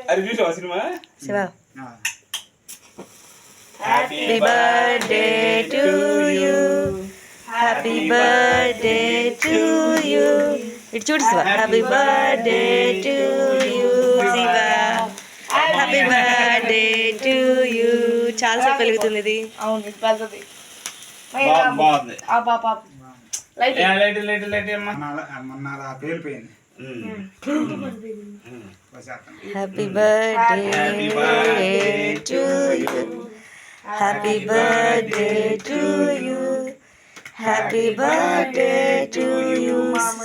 అది చూసావా సినిమా? Shiva happy birthday to you, happy birthday to you. ఇటు చూడు Shiva. Happy birthday to you Shiva, happy birthday to you. చాలాసేపు వెలుగుతుంది ఇది. అవును పెద్దది. బాగుంది. మొన్న అలా పేలిపోయింది. Happy birthday to you, happy birthday to you, happy birthday to you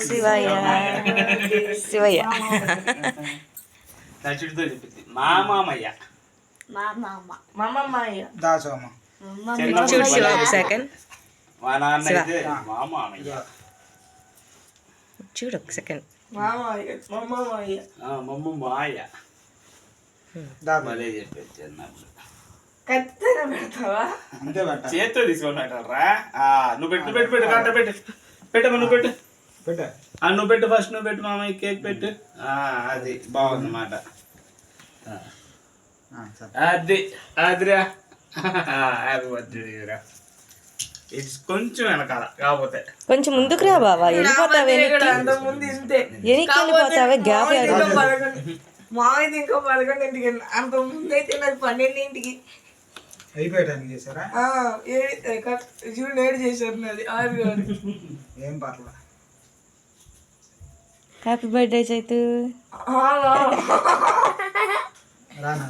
Shivayya. Shivayya నచ్చుడితో చెప్పింది మా మామయ్య. దాసోమ్మ చూడు శివ ఒక సెకండ్. మా నాన్న అయితే మా మామయ్య. చూడు ఒక సెకండ్. మమ్మ మాయ. మళ్ళీ చెప్పేది చిన్నప్పుడు అంతే పెట్ట చేత్తో తీసుకున్నట్రా. నువ్వు పెట్టు పెట్టు పెట్టు కట్ట పెట్టు పెట్టమ్మా. నువ్వు పెట్టు పెట్ట నువ్వు పెట్టు ఫస్ట్. నువ్వు పెట్టు మామయ్య కేక్ పెట్టు. అది బాగుందన్నమాట. అది అదిరా హ్యాపీ బర్త్డే. ఇట్స్ కొంచెం వెనకాల కాకపోతే కొంచెం ముందుకు రా బాబా. వెళ్ళిపోతావే ఎనికి వెళ్ళిపోతావే. గ్యాప్ మామయ్య ఇంకా 11ంటికి, అంత ముందు అయితే నాకు 12ంటికి అయిపోయటానికి చేశారా? చూడు 7 చేశారు నాది 6. ఏం పర్లా. Happy birthday Chaitu. రానా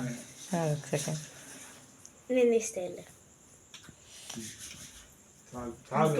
ఒక సెకండ్. నేను ఇస్తే చాలు చాలు.